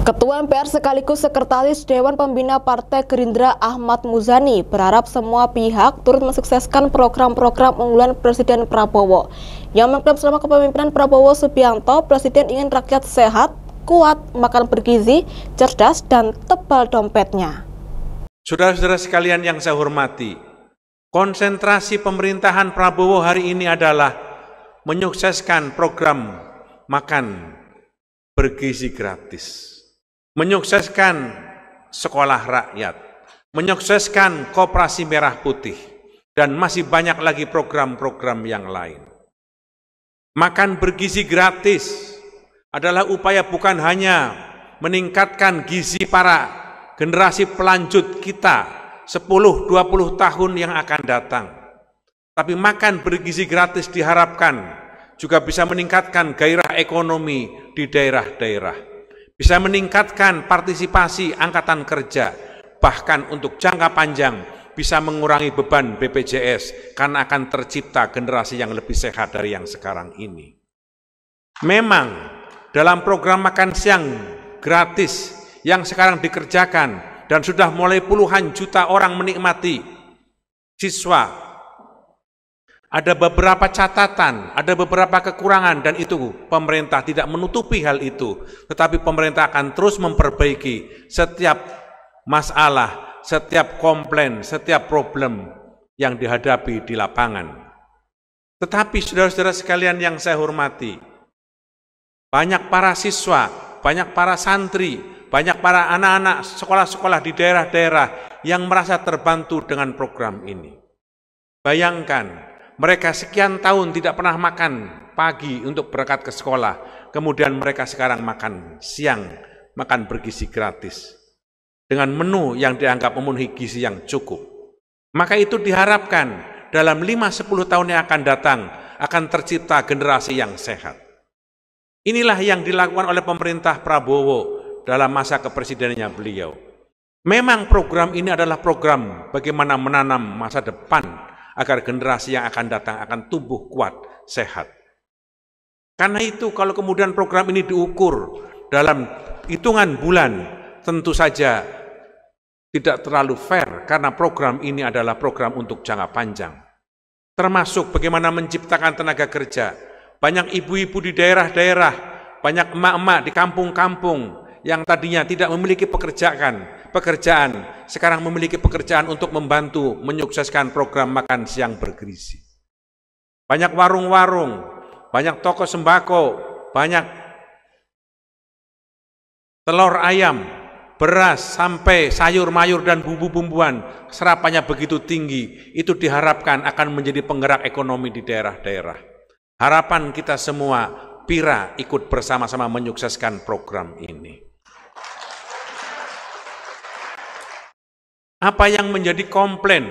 Ketua MPR sekaligus Sekretaris Dewan Pembina Partai Gerindra Ahmad Muzani berharap semua pihak turut mensukseskan program-program unggulan Presiden Prabowo. Yang mengklaim selama kepemimpinan Prabowo Subianto, Presiden ingin rakyat sehat, kuat, makan bergizi, cerdas, dan tebal dompetnya. Saudara-saudara sekalian yang saya hormati, konsentrasi pemerintahan Prabowo hari ini adalah menyukseskan program makan bergizi gratis, menyukseskan sekolah rakyat, menyukseskan koperasi merah putih, dan masih banyak lagi program-program yang lain. Makan bergizi gratis adalah upaya bukan hanya meningkatkan gizi para generasi pelanjut kita 10-20 tahun yang akan datang. Tapi makan bergizi gratis diharapkan juga bisa meningkatkan gairah ekonomi di daerah-daerah, bisa meningkatkan partisipasi angkatan kerja, bahkan untuk jangka panjang bisa mengurangi beban BPJS karena akan tercipta generasi yang lebih sehat dari yang sekarang ini. Memang dalam program makan siang gratis yang sekarang dikerjakan dan sudah mulai puluhan juta orang menikmati, siswa, ada beberapa catatan, ada beberapa kekurangan, dan itu pemerintah tidak menutupi hal itu, tetapi pemerintah akan terus memperbaiki setiap masalah, setiap komplain, setiap problem yang dihadapi di lapangan. Tetapi saudara-saudara sekalian yang saya hormati, banyak para siswa, banyak para santri, banyak para anak-anak sekolah-sekolah di daerah-daerah yang merasa terbantu dengan program ini. Bayangkan, mereka sekian tahun tidak pernah makan pagi untuk berangkat ke sekolah, kemudian mereka sekarang makan siang, makan bergizi gratis, dengan menu yang dianggap memenuhi gizi yang cukup. Maka itu diharapkan dalam 5-10 tahun yang akan datang, akan tercipta generasi yang sehat. Inilah yang dilakukan oleh pemerintah Prabowo dalam masa kepresidenannya beliau. Memang program ini adalah program bagaimana menanam masa depan, agar generasi yang akan datang akan tumbuh kuat, sehat. Karena itu kalau kemudian program ini diukur dalam hitungan bulan, tentu saja tidak terlalu fair karena program ini adalah program untuk jangka panjang. Termasuk bagaimana menciptakan tenaga kerja. Banyak ibu-ibu di daerah-daerah, banyak emak-emak di kampung-kampung yang tadinya tidak memiliki pekerjaan, sekarang memiliki pekerjaan untuk membantu menyukseskan program makan siang bergizi. Banyak warung-warung, banyak toko sembako, banyak telur ayam, beras, sampai sayur-mayur dan bumbu-bumbuan, serapannya begitu tinggi, itu diharapkan akan menjadi penggerak ekonomi di daerah-daerah. Harapan kita semua, PIRA ikut bersama-sama menyukseskan program ini. Apa yang menjadi komplain,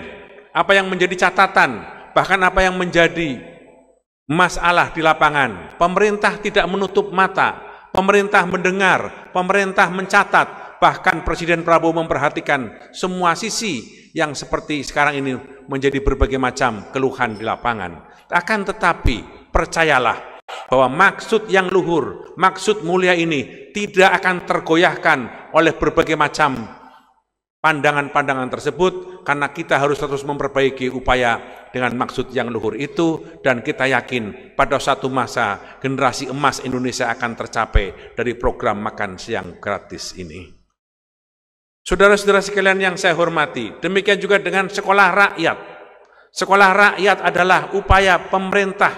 apa yang menjadi catatan, bahkan apa yang menjadi masalah di lapangan, pemerintah tidak menutup mata, pemerintah mendengar, pemerintah mencatat, bahkan Presiden Prabowo memperhatikan semua sisi yang seperti sekarang ini menjadi berbagai macam keluhan di lapangan. Akan tetapi, percayalah bahwa maksud yang luhur, maksud mulia ini tidak akan tergoyahkan oleh berbagai macam pandangan-pandangan tersebut, karena kita harus terus memperbaiki upaya dengan maksud yang luhur itu, dan kita yakin pada suatu masa generasi emas Indonesia akan tercapai dari program makan siang gratis ini. Saudara-saudara sekalian yang saya hormati, demikian juga dengan sekolah rakyat. Sekolah rakyat adalah upaya pemerintah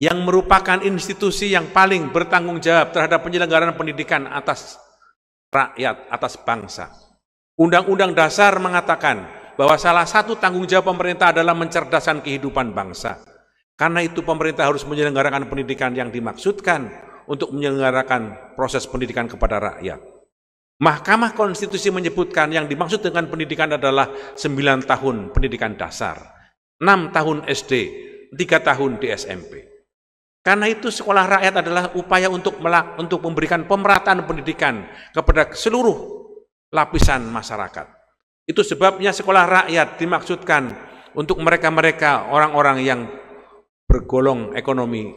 yang merupakan institusi yang paling bertanggung jawab terhadap penyelenggaraan pendidikan atas rakyat, atas bangsa. Undang-Undang Dasar mengatakan bahwa salah satu tanggung jawab pemerintah adalah mencerdaskan kehidupan bangsa. Karena itu pemerintah harus menyelenggarakan pendidikan yang dimaksudkan untuk menyelenggarakan proses pendidikan kepada rakyat. Mahkamah Konstitusi menyebutkan yang dimaksud dengan pendidikan adalah 9 tahun pendidikan dasar, 6 tahun SD, 3 tahun di SMP. Karena itu sekolah rakyat adalah upaya untuk memberikan pemerataan pendidikan kepada seluruh lapisan masyarakat. Itu sebabnya sekolah rakyat dimaksudkan untuk mereka-mereka orang-orang yang bergolong ekonomi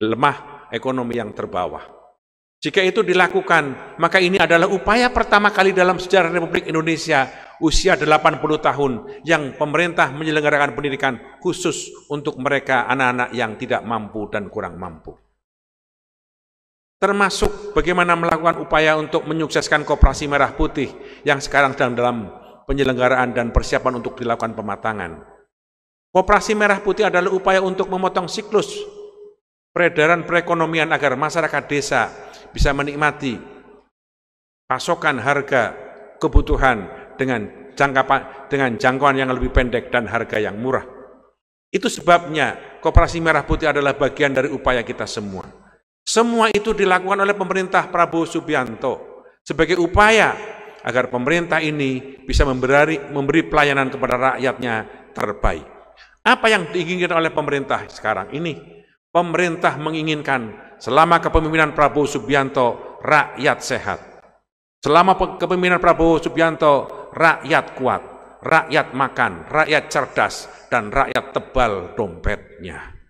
lemah, ekonomi yang terbawah. Jika itu dilakukan, maka ini adalah upaya pertama kali dalam sejarah Republik Indonesia usia 80 tahun yang pemerintah menyelenggarakan pendidikan khusus untuk mereka anak-anak yang tidak mampu dan kurang mampu. Termasuk bagaimana melakukan upaya untuk menyukseskan Koperasi Merah Putih yang sekarang sedang dalam penyelenggaraan dan persiapan untuk dilakukan pematangan. Koperasi Merah Putih adalah upaya untuk memotong siklus peredaran perekonomian agar masyarakat desa bisa menikmati pasokan harga kebutuhan dengan jangkauan yang lebih pendek dan harga yang murah. Itu sebabnya Koperasi Merah Putih adalah bagian dari upaya kita semua. Semua itu dilakukan oleh pemerintah Prabowo Subianto sebagai upaya agar pemerintah ini bisa memberi pelayanan kepada rakyatnya terbaik. Apa yang diinginkan oleh pemerintah sekarang ini? Pemerintah menginginkan selama kepemimpinan Prabowo Subianto, rakyat sehat. Selama kepemimpinan Prabowo Subianto, rakyat kuat, rakyat makan, rakyat cerdas, dan rakyat tebal dompetnya.